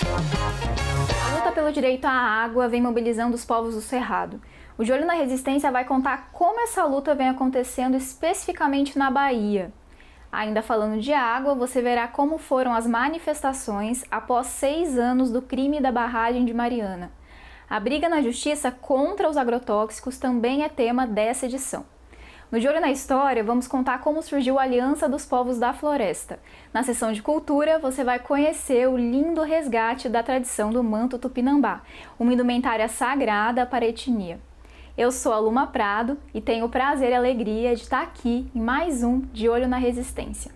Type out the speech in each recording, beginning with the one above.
A luta pelo direito à água vem mobilizando os povos do Cerrado. O De Olho na Resistência vai contar como essa luta vem acontecendo especificamente na Bahia. Ainda falando de água, você verá como foram as manifestações após 6 anos do crime da barragem de Mariana. A briga na justiça contra os agrotóxicos também é tema dessa edição. No De Olho na História, vamos contar como surgiu a Aliança dos Povos da Floresta. Na seção de cultura, você vai conhecer o lindo resgate da tradição do manto tupinambá, uma indumentária sagrada para a etnia. Eu sou a Luma Prado e tenho o prazer e a alegria de estar aqui em mais um De Olho na Resistência.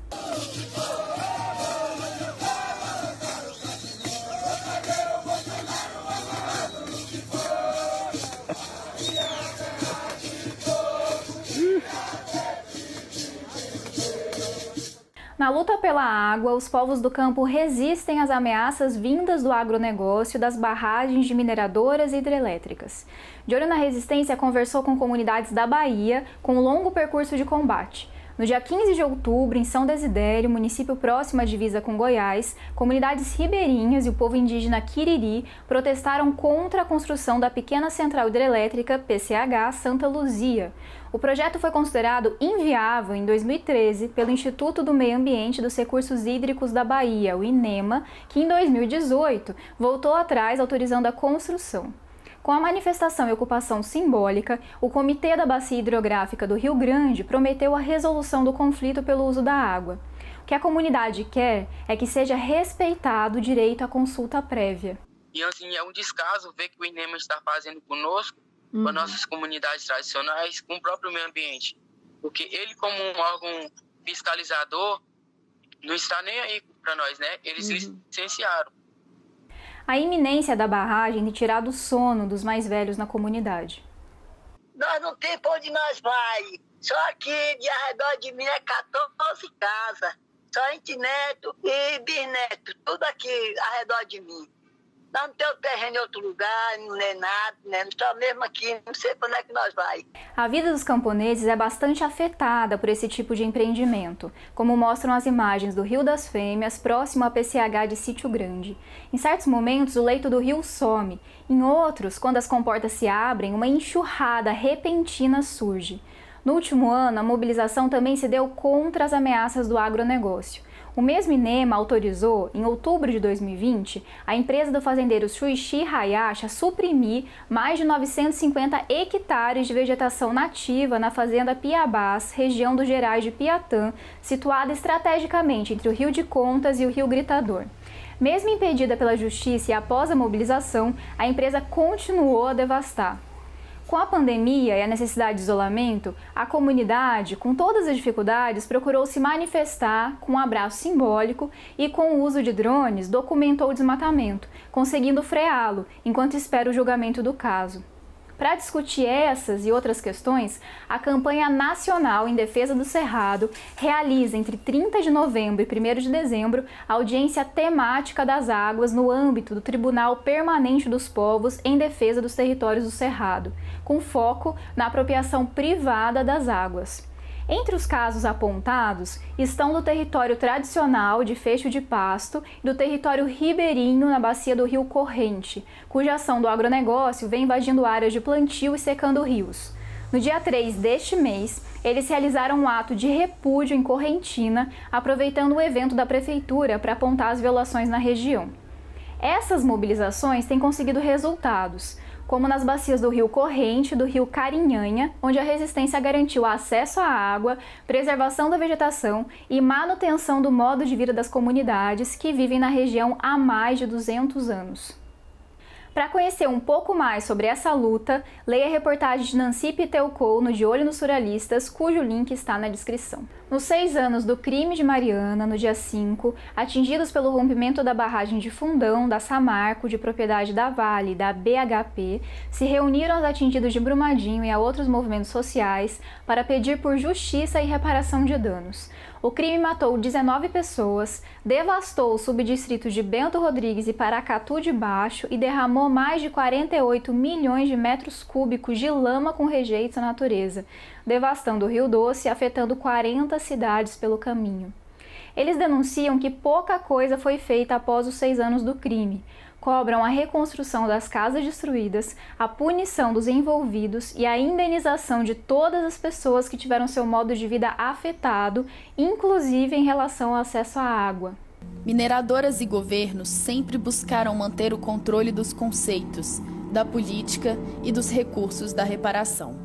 Na luta pela água, os povos do campo resistem às ameaças vindas do agronegócio e das barragens de mineradoras e hidrelétricas. De Olho na Resistência conversou com comunidades da Bahia com um longo percurso de combate. No dia 15 de outubro, em São Desidério, município próximo à divisa com Goiás, comunidades ribeirinhas e o povo indígena Quiriri protestaram contra a construção da pequena central hidrelétrica PCH Santa Luzia. O projeto foi considerado inviável em 2013 pelo Instituto do Meio Ambiente e dos Recursos Hídricos da Bahia, o INEMA, que em 2018 voltou atrás autorizando a construção. Com a manifestação e ocupação simbólica, o Comitê da Bacia Hidrográfica do Rio Grande prometeu a resolução do conflito pelo uso da água. O que a comunidade quer é que seja respeitado o direito à consulta prévia. E assim, é um descaso ver que o INEMA está fazendo conosco, com as nossas comunidades tradicionais, com o próprio meio ambiente. Porque ele, como um órgão fiscalizador, não está nem aí para nós, né? Eles licenciaram. A iminência da barragem tem tirado o sono dos mais velhos na comunidade. Nós não temos para onde nós vai. Só aqui de arredor de mim é 14 casas. Só entre neto e bisneto. Tudo aqui arredor de mim. Nós não temos terreno em outro lugar, não é nada, né? Só mesmo aqui, não sei para onde é que nós vai. A vida dos camponeses é bastante afetada por esse tipo de empreendimento, como mostram as imagens do Rio das Fêmeas, próximo à PCH de Sítio Grande. Em certos momentos, o leito do rio some. Em outros, quando as comportas se abrem, uma enxurrada repentina surge. No último ano, a mobilização também se deu contra as ameaças do agronegócio. O mesmo INEMA autorizou, em outubro de 2020, a empresa do fazendeiro Shuichi Hayashi a suprimir mais de 950 hectares de vegetação nativa na fazenda Piabás, região dos Gerais de Piatã, situada estrategicamente entre o Rio de Contas e o Rio Gritador. Mesmo impedida pela justiça e após a mobilização, a empresa continuou a devastar. Com a pandemia e a necessidade de isolamento, a comunidade, com todas as dificuldades, procurou se manifestar com um abraço simbólico e, com o uso de drones, documentou o desmatamento, conseguindo freá-lo enquanto espera o julgamento do caso. Para discutir essas e outras questões, a campanha nacional em defesa do Cerrado realiza entre 30 de novembro e 1º de dezembro a audiência temática das águas no âmbito do Tribunal Permanente dos Povos em defesa dos territórios do Cerrado, com foco na apropriação privada das águas. Entre os casos apontados estão do território tradicional de fecho de pasto e do território ribeirinho na bacia do rio Corrente, cuja ação do agronegócio vem invadindo áreas de plantio e secando rios. No dia 3 deste mês, eles realizaram um ato de repúdio em Correntina, aproveitando o evento da prefeitura para apontar as violações na região. Essas mobilizações têm conseguido resultados, como nas bacias do rio Corrente e do rio Carinhanha, onde a resistência garantiu acesso à água, preservação da vegetação e manutenção do modo de vida das comunidades que vivem na região há mais de 200 anos. Para conhecer um pouco mais sobre essa luta, leia a reportagem de Nancy Piteucou no De Olho nos Surrealistas, cujo link está na descrição. Nos 6 anos do crime de Mariana, no dia 5, atingidos pelo rompimento da barragem de Fundão, da Samarco, de propriedade da Vale e da BHP, se reuniram os atingidos de Brumadinho e a outros movimentos sociais para pedir por justiça e reparação de danos. O crime matou 19 pessoas, devastou os subdistritos de Bento Rodrigues e Paracatu de Baixo e derramou mais de 48 milhões de metros cúbicos de lama com rejeitos à natureza, devastando o Rio Doce e afetando 40 cidades pelo caminho. Eles denunciam que pouca coisa foi feita após os 6 anos do crime. Cobram a reconstrução das casas destruídas, a punição dos envolvidos e a indenização de todas as pessoas que tiveram seu modo de vida afetado, inclusive em relação ao acesso à água. Mineradoras e governos sempre buscaram manter o controle dos conceitos, da política e dos recursos da reparação.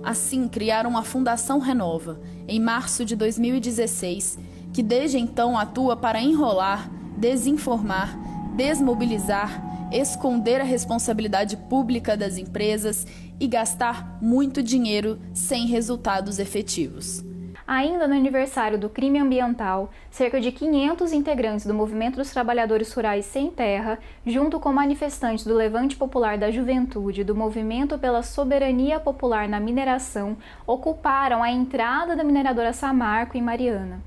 Assim, criaram a Fundação Renova, em março de 2016, que desde então atua para enrolar, desinformar, desmobilizar, esconder a responsabilidade pública das empresas e gastar muito dinheiro sem resultados efetivos. Ainda no aniversário do crime ambiental, cerca de 500 integrantes do Movimento dos Trabalhadores Rurais Sem Terra, junto com manifestantes do Levante Popular da Juventude e do Movimento pela Soberania Popular na Mineração, ocuparam a entrada da mineradora Samarco em Mariana.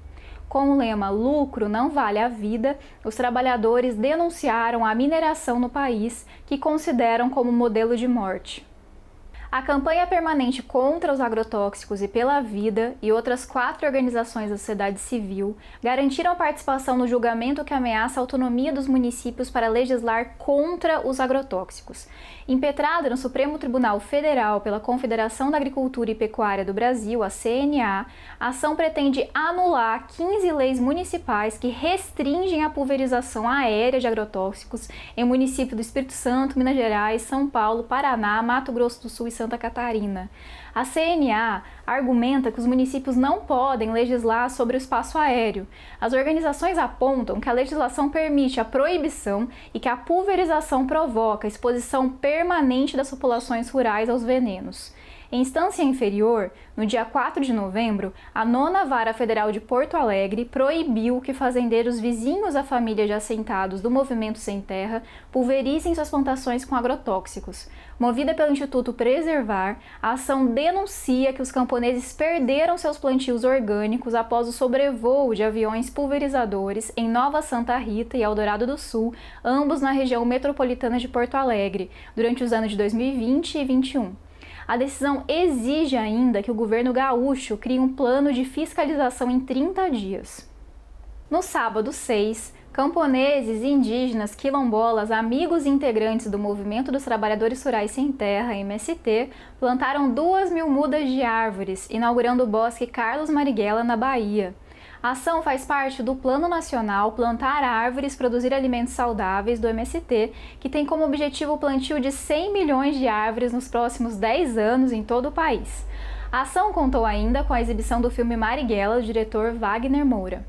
Com o lema "Lucro não vale a vida", os trabalhadores denunciaram a mineração no país, que consideram como modelo de morte. A campanha permanente contra os agrotóxicos e pela vida e outras 4 organizações da sociedade civil garantiram a participação no julgamento que ameaça a autonomia dos municípios para legislar contra os agrotóxicos. Impetrada no Supremo Tribunal Federal pela Confederação da Agricultura e Pecuária do Brasil, a CNA, a ação pretende anular 15 leis municipais que restringem a pulverização aérea de agrotóxicos em municípios do Espírito Santo, Minas Gerais, São Paulo, Paraná, Mato Grosso do Sul e Santa Catarina. A CNA argumenta que os municípios não podem legislar sobre o espaço aéreo. As organizações apontam que a legislação permite a proibição e que a pulverização provoca a exposição permanente das populações rurais aos venenos. Em instância inferior, no dia 4 de novembro, a 9ª Vara Federal de Porto Alegre proibiu que fazendeiros vizinhos à família de assentados do Movimento Sem Terra pulverizem suas plantações com agrotóxicos. Movida pelo Instituto Preservar, a ação denuncia que os camponeses perderam seus plantios orgânicos após o sobrevoo de aviões pulverizadores em Nova Santa Rita e Eldorado do Sul, ambos na região metropolitana de Porto Alegre, durante os anos de 2020 e 2021. A decisão exige ainda que o governo gaúcho crie um plano de fiscalização em 30 dias. No sábado 6, camponeses, indígenas, quilombolas, amigos e integrantes do Movimento dos Trabalhadores Rurais Sem Terra, MST, plantaram 2.000 mudas de árvores, inaugurando o Bosque Carlos Marighella, na Bahia. A ação faz parte do Plano Nacional Plantar Árvores, Produzir Alimentos Saudáveis, do MST, que tem como objetivo o plantio de 100 milhões de árvores nos próximos 10 anos em todo o país. A ação contou ainda com a exibição do filme Marighella, do diretor Wagner Moura.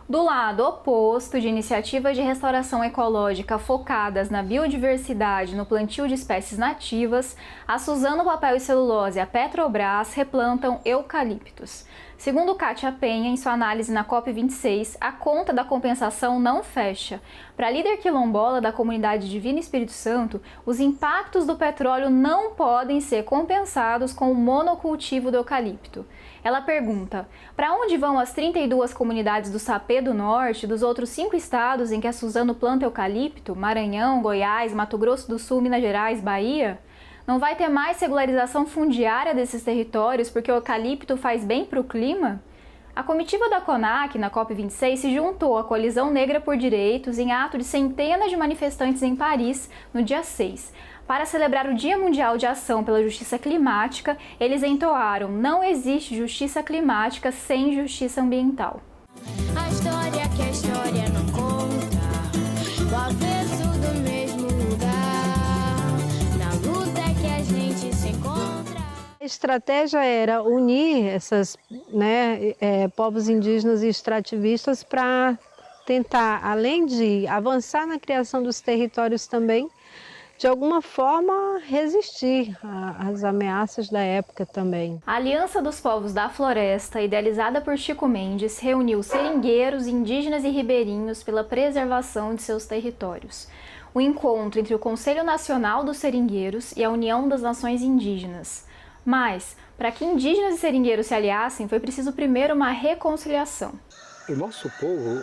Do lado oposto, de iniciativas de restauração ecológica focadas na biodiversidade e no plantio de espécies nativas, a Suzano Papel e Celulose e a Petrobras replantam eucaliptos. Segundo Kátia Penha, em sua análise na COP26, a conta da compensação não fecha. Para a líder quilombola da comunidade Divino Espírito Santo, os impactos do petróleo não podem ser compensados com o monocultivo do eucalipto. Ela pergunta: para onde vão as 32 comunidades do Sapê do Norte e dos outros 5 estados em que a Suzano planta eucalipto, Maranhão, Goiás, Mato Grosso do Sul, Minas Gerais, Bahia? Não vai ter mais regularização fundiária desses territórios porque o eucalipto faz bem para o clima? A comitiva da CONAC, na COP26, se juntou à Coalizão Negra por Direitos em ato de centenas de manifestantes em Paris, no dia 6. Para celebrar o Dia Mundial de Ação pela Justiça Climática, eles entoaram: "Não existe justiça climática sem justiça ambiental". A história que a história não conta, o avesso do mesmo lugar, na luta que a gente se encontra. A estratégia era unir esses povos indígenas e extrativistas para tentar, além de avançar na criação dos territórios também, de alguma forma resistir às ameaças da época também. A Aliança dos Povos da Floresta, idealizada por Chico Mendes, reuniu seringueiros, indígenas e ribeirinhos pela preservação de seus territórios. O encontro entre o Conselho Nacional dos Seringueiros e a União das Nações Indígenas. Mas, para que indígenas e seringueiros se aliassem, foi preciso primeiro uma reconciliação. O nosso povo,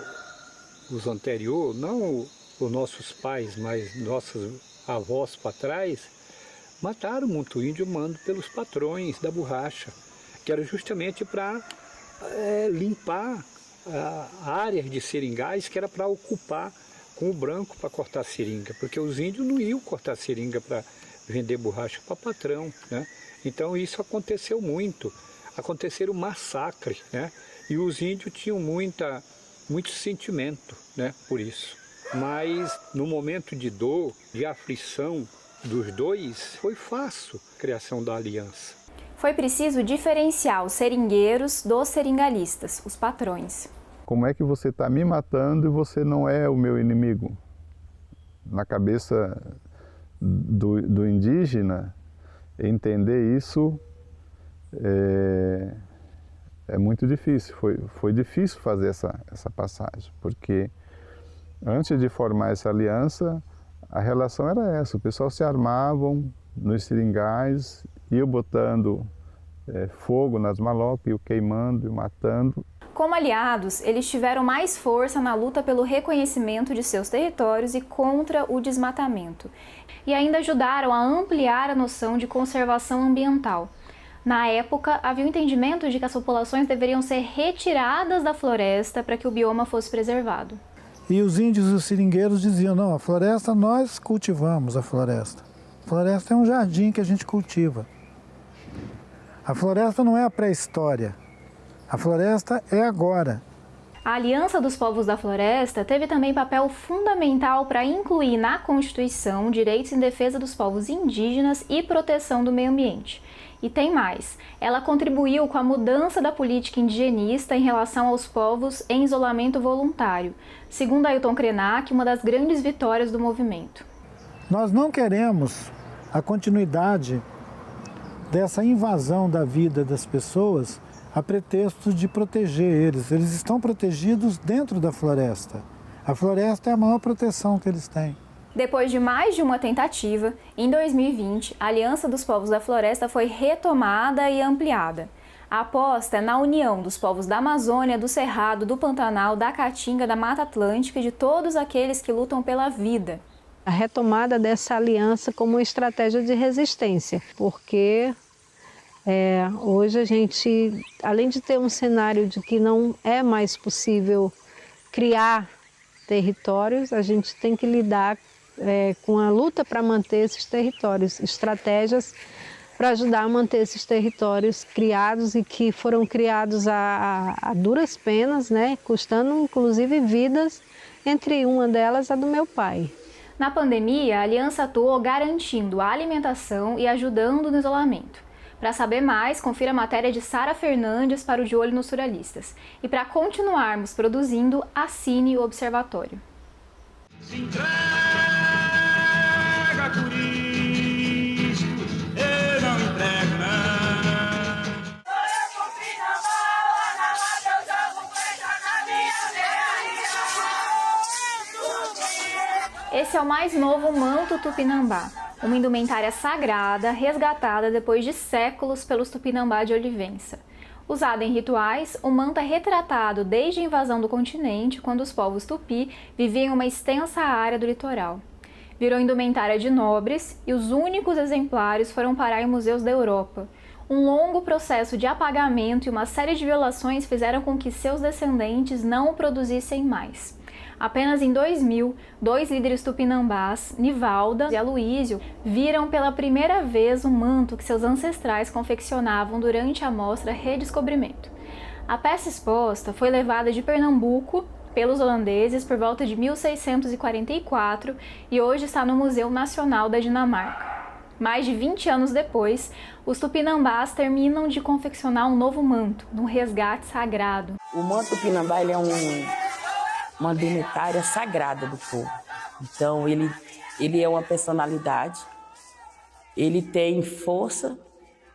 os anteriores, não os nossos pais, mas nossos avós para trás, mataram muito índio mando pelos patrões da borracha, que era justamente para limpar áreas de seringais que era para ocupar com o branco para cortar seringa, porque os índios não iam cortar seringa para vender borracha para patrão, né? Então isso aconteceu muito, aconteceram massacres, né? E os índios tinham muito sentimento, né, por isso. Mas no momento de dor, de aflição dos dois, foi fácil a criação da aliança. Foi preciso diferenciar os seringueiros dos seringalistas, os patrões. Como é que você está me matando e você não é o meu inimigo? Na cabeça do indígena, entender isso é muito difícil. Foi difícil fazer essa passagem, porque antes de formar essa aliança, a relação era essa. O pessoal se armavam nos seringais, ia botando fogo nas malocas, ia queimando e matando. Como aliados, eles tiveram mais força na luta pelo reconhecimento de seus territórios e contra o desmatamento. E ainda ajudaram a ampliar a noção de conservação ambiental. Na época, havia o entendimento de que as populações deveriam ser retiradas da floresta para que o bioma fosse preservado. E os índios e os seringueiros diziam, não, a floresta nós cultivamos a floresta. A floresta é um jardim que a gente cultiva. A floresta não é a pré-história. A floresta é agora. A Aliança dos Povos da Floresta teve também papel fundamental para incluir na Constituição direitos em defesa dos povos indígenas e proteção do meio ambiente. E tem mais, ela contribuiu com a mudança da política indigenista em relação aos povos em isolamento voluntário, segundo Ailton Krenak, uma das grandes vitórias do movimento. Nós não queremos a continuidade dessa invasão da vida das pessoas a pretexto de proteger eles. Eles estão protegidos dentro da floresta. A floresta é a maior proteção que eles têm. Depois de mais de uma tentativa, em 2020, a Aliança dos Povos da Floresta foi retomada e ampliada. A aposta é na união dos povos da Amazônia, do Cerrado, do Pantanal, da Caatinga, da Mata Atlântica e de todos aqueles que lutam pela vida. A retomada dessa aliança como uma estratégia de resistência, porque hoje a gente, além de ter um cenário de que não é mais possível criar territórios, a gente tem que lidar com a luta para manter esses territórios, estratégias para ajudar a manter esses territórios criados e que foram criados a duras penas, né, custando inclusive vidas, entre uma delas a do meu pai. Na pandemia, a Aliança atuou garantindo a alimentação e ajudando no isolamento. Para saber mais, confira a matéria de Sara Fernandes para o De Olho nos Surrealistas. E para continuarmos produzindo, assine o Observatório. Se entrega, Curis, eu não entrego, não. Esse é o mais novo manto tupinambá, uma indumentária sagrada resgatada depois de séculos pelos tupinambá de Olivença. Usado em rituais, o manto é retratado desde a invasão do continente, quando os povos tupi viviam em uma extensa área do litoral. Virou indumentária de nobres e os únicos exemplares foram parar em museus da Europa. Um longo processo de apagamento e uma série de violações fizeram com que seus descendentes não o produzissem mais. Apenas em 2000, dois líderes tupinambás, Nivalda e Aloísio, viram pela primeira vez um manto que seus ancestrais confeccionavam durante a mostra Redescobrimento. A peça exposta foi levada de Pernambuco pelos holandeses por volta de 1644 e hoje está no Museu Nacional da Dinamarca. Mais de 20 anos depois, os tupinambás terminam de confeccionar um novo manto, num resgate sagrado. O manto tupinambá ele é uma indumentária sagrada do povo. Então, ele é uma personalidade, ele tem força,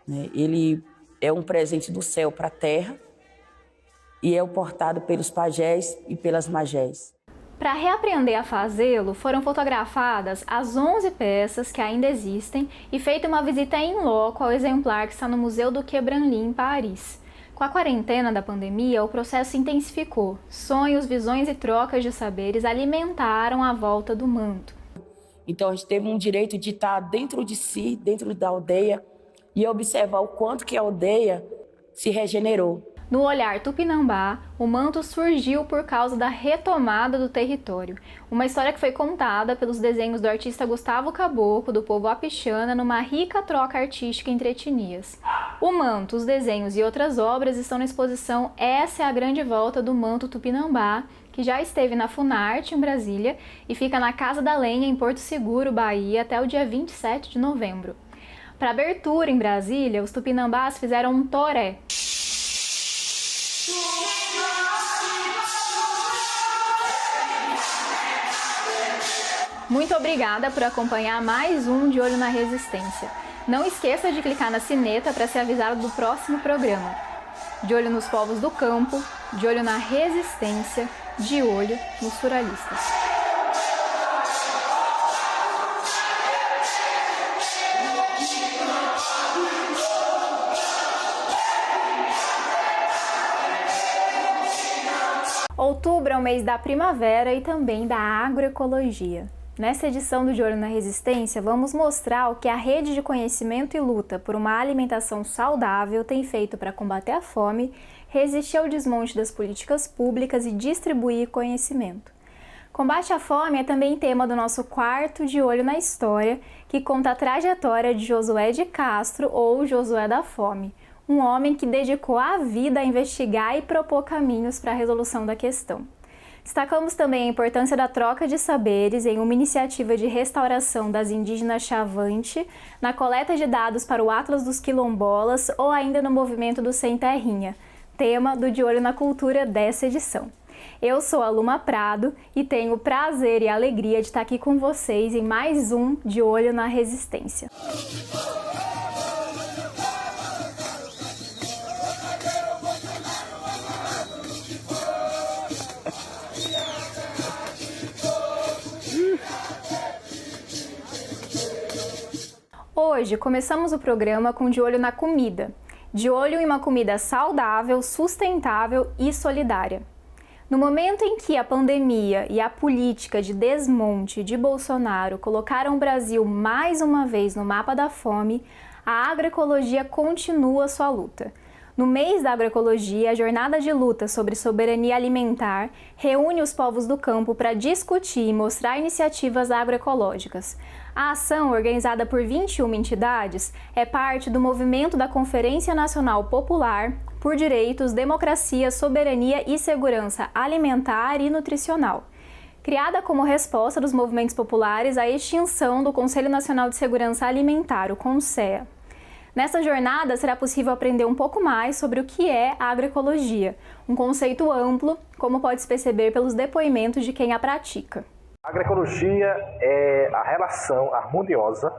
né? Ele é um presente do céu para a terra e é portado pelos pajés e pelas magés. Para reaprender a fazê-lo, foram fotografadas as 11 peças que ainda existem e feita uma visita em loco ao exemplar que está no Museu do Quai Branly, em Paris. Com a quarentena da pandemia, o processo se intensificou. Sonhos, visões e trocas de saberes alimentaram a volta do manto. Então a gente teve um direito de estar dentro de si, dentro da aldeia, e observar o quanto que a aldeia se regenerou. No olhar tupinambá, o manto surgiu por causa da retomada do território, uma história que foi contada pelos desenhos do artista Gustavo Caboclo, do povo Apixana, numa rica troca artística entre etnias. O manto, os desenhos e outras obras estão na exposição Essa é a Grande Volta do Manto Tupinambá, que já esteve na Funarte, em Brasília, e fica na Casa da Lenha, em Porto Seguro, Bahia, até o dia 27 de novembro. Para abertura em Brasília, os tupinambás fizeram um toré. Muito obrigada por acompanhar mais um De Olho na Resistência. Não esqueça de clicar na sineta para ser avisado do próximo programa. De olho nos povos do campo, de olho na resistência, de olho nos surrealistas. Outubro é o mês da primavera e também da agroecologia. Nessa edição do De Olho na Resistência, vamos mostrar o que a Rede de Conhecimento e Luta por uma Alimentação Saudável tem feito para combater a fome, resistir ao desmonte das políticas públicas e distribuir conhecimento. Combate à fome é também tema do nosso quarto De Olho na História, que conta a trajetória de Josué de Castro, ou Josué da Fome, um homem que dedicou a vida a investigar e propor caminhos para a resolução da questão. Destacamos também a importância da troca de saberes em uma iniciativa de restauração das indígenas Chavante, na coleta de dados para o Atlas dos Quilombolas ou ainda no movimento do Sem Terrinha, tema do De Olho na Cultura dessa edição. Eu sou a Luma Prado e tenho o prazer e a alegria de estar aqui com vocês em mais um De Olho na Resistência. Hoje começamos o programa com De Olho na Comida, de olho em uma comida saudável, sustentável e solidária. No momento em que a pandemia e a política de desmonte de Bolsonaro colocaram o Brasil mais uma vez no mapa da fome, a agroecologia continua sua luta. No mês da agroecologia, a jornada de luta sobre soberania alimentar reúne os povos do campo para discutir e mostrar iniciativas agroecológicas. A ação, organizada por 21 entidades, é parte do movimento da Conferência Nacional Popular por Direitos, Democracia, Soberania e Segurança Alimentar e Nutricional, criada como resposta dos movimentos populares à extinção do Conselho Nacional de Segurança Alimentar, o CONSEA. Nessa jornada será possível aprender um pouco mais sobre o que é a agroecologia, um conceito amplo, como pode-se perceber pelos depoimentos de quem a pratica. A agroecologia é a relação harmoniosa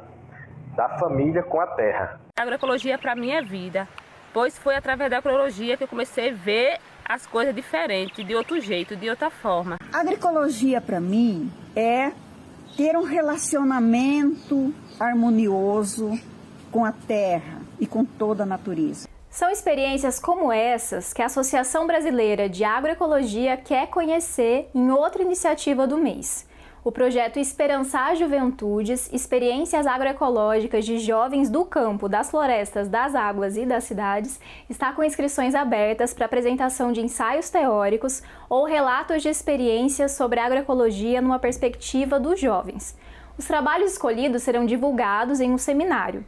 da família com a terra. A agroecologia para mim é vida, pois foi através da agroecologia que eu comecei a ver as coisas diferentes, de outro jeito, de outra forma. A agroecologia para mim é ter um relacionamento harmonioso com a terra e com toda a natureza. São experiências como essas que a Associação Brasileira de Agroecologia quer conhecer em outra iniciativa do mês. O projeto Esperançar Juventudes, experiências agroecológicas de jovens do campo, das florestas, das águas e das cidades, está com inscrições abertas para apresentação de ensaios teóricos ou relatos de experiências sobre agroecologia numa perspectiva dos jovens. Os trabalhos escolhidos serão divulgados em um seminário.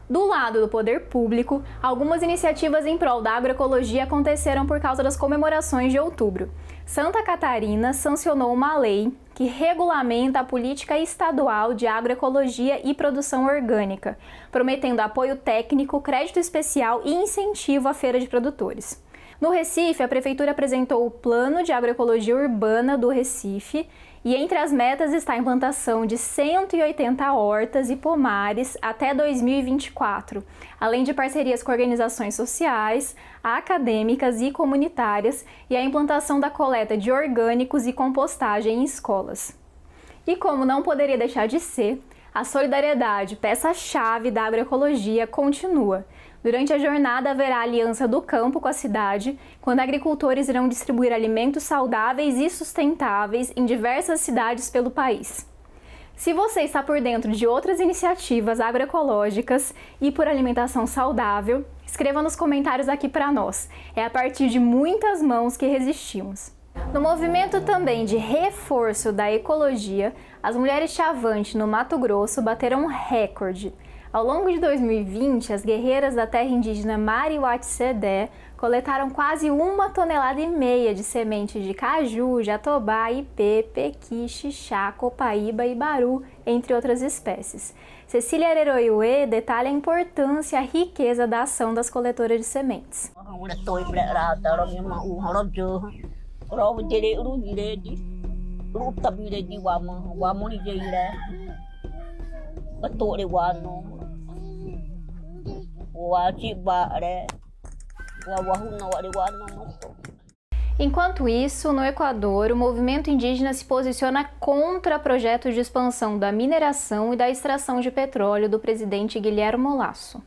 Do lado do poder público, algumas iniciativas em prol da agroecologia aconteceram por causa das comemorações de outubro. Santa Catarina sancionou uma lei que regulamenta a política estadual de agroecologia e produção orgânica, prometendo apoio técnico, crédito especial e incentivo à feira de produtores. No Recife, a Prefeitura apresentou o Plano de Agroecologia Urbana do Recife e entre as metas está a implantação de 180 hortas e pomares até 2024, além de parcerias com organizações sociais, acadêmicas e comunitárias e a implantação da coleta de orgânicos e compostagem em escolas. E como não poderia deixar de ser, a solidariedade, peça-chave da agroecologia, continua. Durante a jornada haverá aliança do campo com a cidade, quando agricultores irão distribuir alimentos saudáveis e sustentáveis em diversas cidades pelo país. Se você está por dentro de outras iniciativas agroecológicas e por alimentação saudável, Escreva nos comentários aqui para nós. É a partir de muitas mãos que resistimos. No movimento também de reforço da ecologia, as mulheres Chavante no Mato Grosso bateram um recorde. Ao longo de 2020, as guerreiras da terra indígena Mariuaticedé coletaram quase 1,5 toneladas de sementes de caju, jatobá, ipê, pequi, xixá, copaíba e baru, entre outras espécies. Cecília Areroiuê detalha a importância e a riqueza da ação das coletoras de sementes. Enquanto isso, no Equador, o movimento indígena se posiciona contra projetos de expansão da mineração e da extração de petróleo do presidente Guilherme Lasso.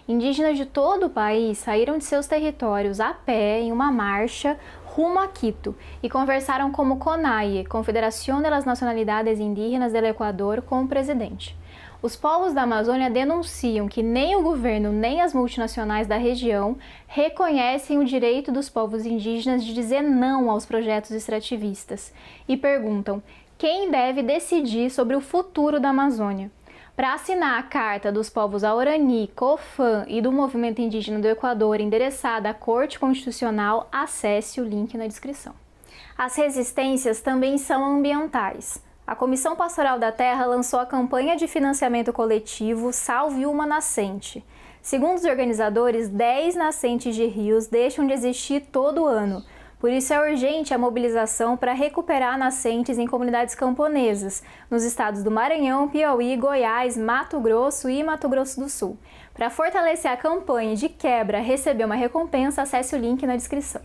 Indígenas de todo o país saíram de seus territórios a pé em uma marcha rumo a Quito e conversaram como CONAIE, Confederación de las Nacionalidades Indígenas del Ecuador, com o presidente. Os povos da Amazônia denunciam que nem o governo nem as multinacionais da região reconhecem o direito dos povos indígenas de dizer não aos projetos extrativistas e perguntam quem deve decidir sobre o futuro da Amazônia. Para assinar a carta dos povos Aurani, Cofã e do Movimento Indígena do Equador endereçada à Corte Constitucional, acesse o link na descrição. As resistências também são ambientais. A Comissão Pastoral da Terra lançou a campanha de financiamento coletivo Salve uma Nascente. Segundo os organizadores, 10 nascentes de rios deixam de existir todo ano. Por isso é urgente a mobilização para recuperar nascentes em comunidades camponesas, nos estados do Maranhão, Piauí, Goiás, Mato Grosso e Mato Grosso do Sul. Para fortalecer a campanha de quebra, receber uma recompensa, acesse o link na descrição.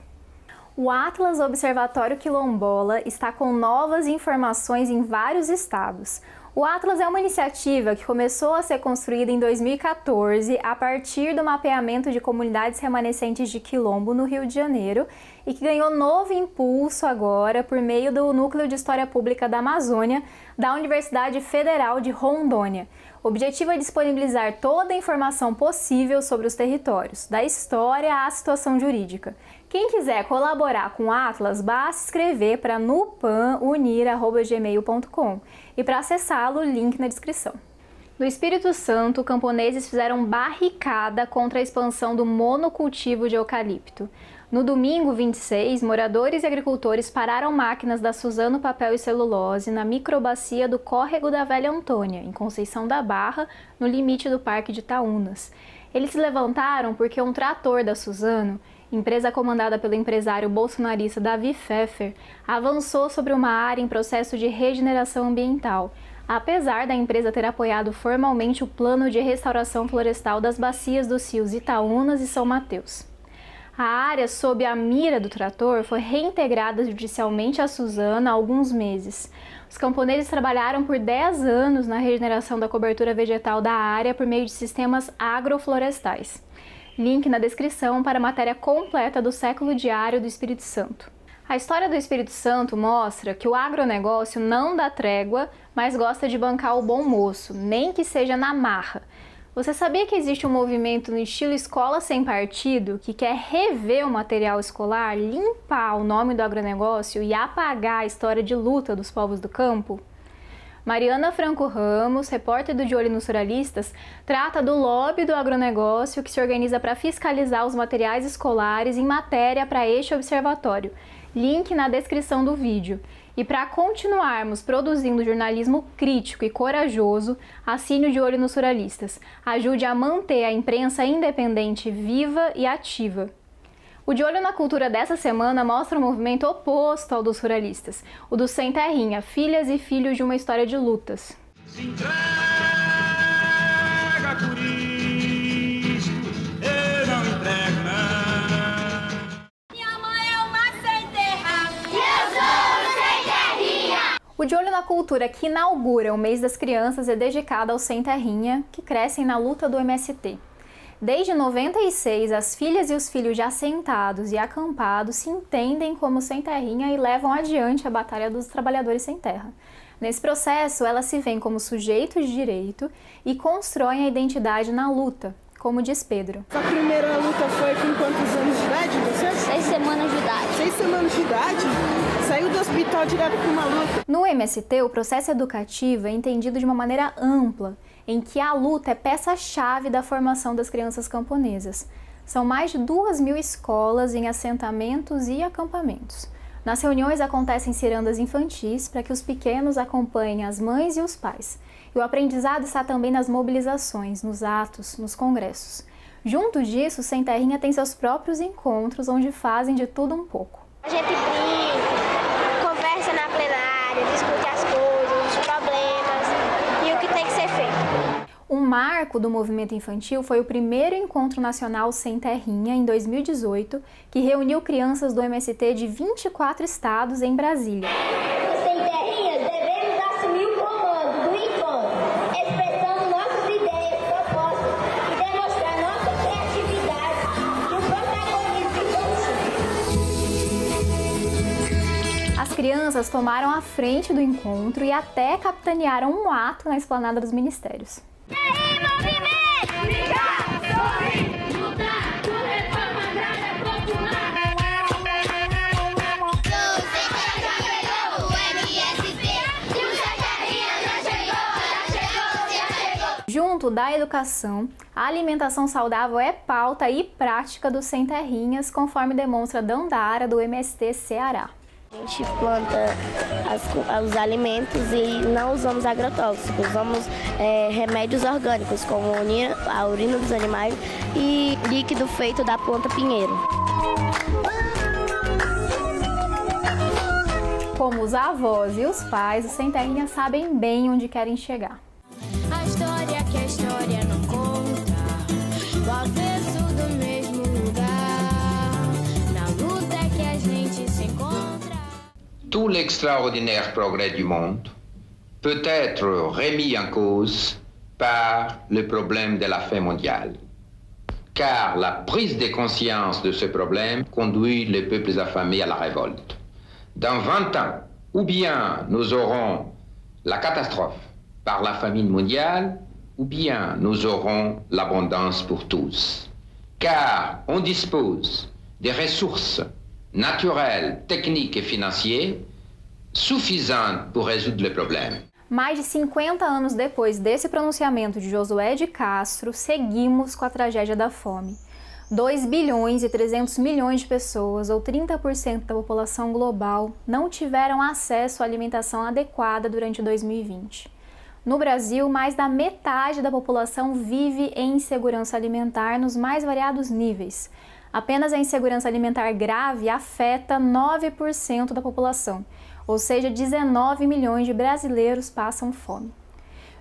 O Atlas Observatório Quilombola está com novas informações em vários estados. O Atlas é uma iniciativa que começou a ser construída em 2014 a partir do mapeamento de comunidades remanescentes de quilombo no Rio de Janeiro e que ganhou novo impulso agora por meio do Núcleo de História Pública da Amazônia da Universidade Federal de Rondônia. O objetivo é disponibilizar toda a informação possível sobre os territórios, da história à situação jurídica. Quem quiser colaborar com o Atlas, basta escrever para nupanunir@gmail.com e para acessá-lo, link na descrição. No Espírito Santo, camponeses fizeram barricada contra a expansão do monocultivo de eucalipto. No domingo 26, moradores e agricultores pararam máquinas da Suzano Papel e Celulose na microbacia do Córrego da Velha Antônia, em Conceição da Barra, no limite do Parque de Itaúnas. Eles se levantaram porque um trator da Suzano, empresa comandada pelo empresário bolsonarista Davi Pfeffer, avançou sobre uma área em processo de regeneração ambiental, apesar da empresa ter apoiado formalmente o plano de restauração florestal das bacias dos rios Itaúnas e São Mateus. A área sob a mira do trator foi reintegrada judicialmente à Suzano há alguns meses. Os camponeses trabalharam por 10 anos na regeneração da cobertura vegetal da área por meio de sistemas agroflorestais. Link na descrição para a matéria completa do Século Diário do Espírito Santo. A história do Espírito Santo mostra que o agronegócio não dá trégua, mas gosta de bancar o bom moço, nem que seja na marra. Você sabia que existe um movimento no estilo escola sem partido que quer rever o material escolar, limpar o nome do agronegócio e apagar a história de luta dos povos do campo? Mariana Franco Ramos, repórter do De Olho nos Ruralistas, trata do lobby do agronegócio que se organiza para fiscalizar os materiais escolares em matéria para este observatório. Link na descrição do vídeo. E para continuarmos produzindo jornalismo crítico e corajoso, assine o De Olho nos Ruralistas. Ajude a manter a imprensa independente viva e ativa. O De Olho na Cultura dessa semana mostra um movimento oposto ao dos ruralistas, o do Sem Terrinha, filhas e filhos de uma história de lutas. Se entrega por isso, eu não entrego não. Minha mãe é uma sem terra e eu sou sem terrinha. O De Olho na Cultura que inaugura o mês das crianças é dedicado aos Sem Terrinha, que crescem na luta do MST. Desde 96, as filhas e os filhos de assentados e acampados se entendem como sem terrinha e levam adiante a batalha dos trabalhadores sem terra. Nesse processo, elas se veem como sujeitos de direito e constroem a identidade na luta, como diz Pedro. A primeira luta foi com quantos anos de idade você? 6 semanas de idade. 6 semanas de idade? Saiu do hospital direto para uma luta. No MST, o processo educativo é entendido de uma maneira ampla, em que a luta é peça-chave da formação das crianças camponesas. São mais de 2.000 escolas em assentamentos e acampamentos. Nas reuniões acontecem cirandas infantis para que os pequenos acompanhem as mães e os pais. E o aprendizado está também nas mobilizações, nos atos, nos congressos. Junto disso, o Sem Terrinha tem seus próprios encontros, onde fazem de tudo um pouco. A gente brinca, conversa na plenária, discute as coisas, os problemas e o que tem que ser feito. Um marco do movimento infantil foi o primeiro Encontro Nacional Sem Terrinha, em 2018, que reuniu crianças do MST de 24 estados em Brasília. Sem Terrinhas, devemos assumir o comando do encontro, expressando nossas ideias, propostas e demonstrar nossa criatividade e o protagonismo infantil. As crianças tomaram a frente do encontro e até capitanearam um ato na esplanada dos ministérios. E aí, movimento! Brigar, sorrir, lutar, por reforma agrária popular. O Sem Terrinha chegou, o MST, e o Sem Terrinha já chegou. Junto da educação, a alimentação saudável é pauta e prática do Sem Terrinhas, conforme demonstra Dandara, do MST Ceará. A gente planta os alimentos e não usamos agrotóxicos, usamos remédios orgânicos, como a urina dos animais e líquido feito da planta pinheiro. Como os avós e os pais, os Sem Terrinha sabem bem onde querem chegar. A história que a história não conta, o avesso do mesmo lugar, na luta que a gente se encontra. Tout l'extraordinaire progrès du monde peut être remis en cause par le problème de la faim mondiale. Car la prise de conscience de ce problème conduit les peuples affamés à la révolte. Dans 20 ans, ou bien nous aurons la catastrophe par la famine mondiale, ou bien nous aurons l'abondance pour tous. Car on dispose des ressources naturelles, techniques et financières suffisantes pour résoudre le problème. Mais de 50 anos depois desse pronunciamento de Josué de Castro, seguimos com a tragédia da fome. 2 bilhões e 300 milhões de pessoas, ou 30% da população global, não tiveram acesso à alimentação adequada durante 2020. No Brasil, mais da metade da população vive em insegurança alimentar nos mais variados níveis. Apenas a insegurança alimentar grave afeta 9% da população, ou seja, 19 milhões de brasileiros passam fome.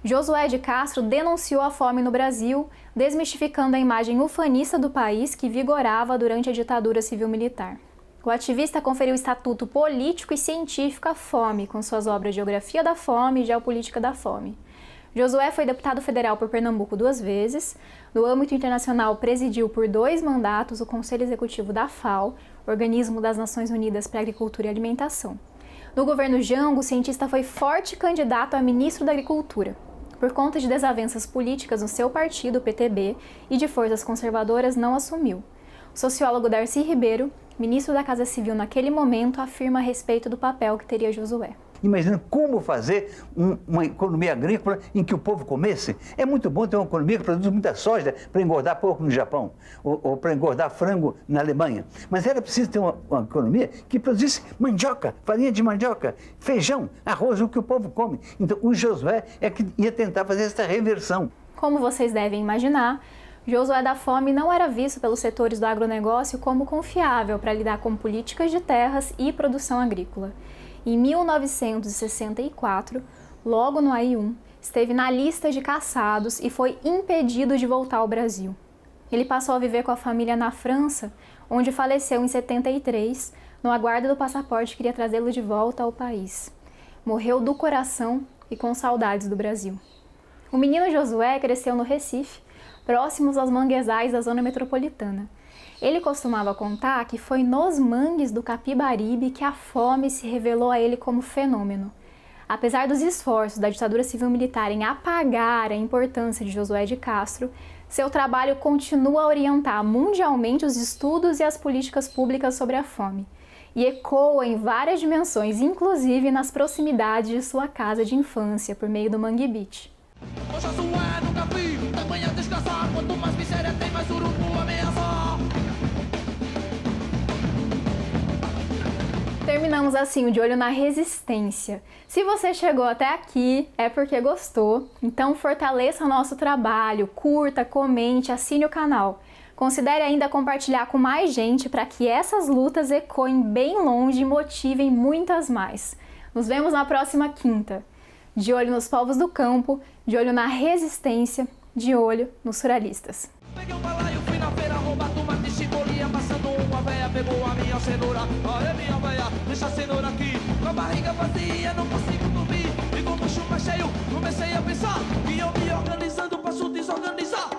Josué de Castro denunciou a fome no Brasil, desmistificando a imagem ufanista do país que vigorava durante a ditadura civil-militar. O ativista conferiu estatuto político e científico à fome, com suas obras Geografia da Fome e Geopolítica da Fome. Josué foi deputado federal por Pernambuco 2 vezes. No âmbito internacional, presidiu por 2 mandatos o Conselho Executivo da FAO, Organismo das Nações Unidas para Agricultura e Alimentação. No governo Jango, o cientista foi forte candidato a ministro da Agricultura. Por conta de desavenças políticas no seu partido, o PTB, e de forças conservadoras, não assumiu. O sociólogo Darcy Ribeiro, ministro da Casa Civil naquele momento, afirma a respeito do papel que teria Josué. Imaginando como fazer uma economia agrícola em que o povo comesse. É muito bom ter uma economia que produz muita soja para engordar porco no Japão, ou para engordar frango na Alemanha. Mas era preciso ter uma economia que produzisse mandioca, farinha de mandioca, feijão, arroz, o que o povo come. Então o Josué é que ia tentar fazer essa reversão. Como vocês devem imaginar, Josué da Fome não era visto pelos setores do agronegócio como confiável para lidar com políticas de terras e produção agrícola. Em 1964, logo no AI-1, esteve na lista de caçados e foi impedido de voltar ao Brasil. Ele passou a viver com a família na França, onde faleceu em 73, no aguardo do passaporte que iria trazê-lo de volta ao país. Morreu do coração e com saudades do Brasil. O menino Josué cresceu no Recife, próximos aos manguezais da zona metropolitana. Ele costumava contar que foi nos mangues do Capibaribe que a fome se revelou a ele como fenômeno. Apesar dos esforços da ditadura civil-militar em apagar a importância de Josué de Castro, Seu trabalho continua a orientar mundialmente os estudos e as políticas públicas sobre a fome, e ecoa em várias dimensões, inclusive nas proximidades de sua casa de infância, por meio do Mangue Beach. Terminamos assim o De Olho na Resistência. Se você chegou até aqui, é porque gostou, então fortaleça o nosso trabalho, curta, comente, assine o canal. Considere ainda compartilhar com mais gente para que essas lutas ecoem bem longe e motivem muitas mais. Nos vemos na próxima quinta. De olho nos povos do campo, de olho na resistência, de olho nos ruralistas. Peguei um balaio, fui na feira, roubar tomate, chicolinha, passando uma véia, pegou a minha cenoura. Aê, minha véia, deixa a cenoura aqui. Com a barriga vazia, não consigo dormir. E como o chuva cheio, comecei a pensar que eu me organizando posso desorganizar.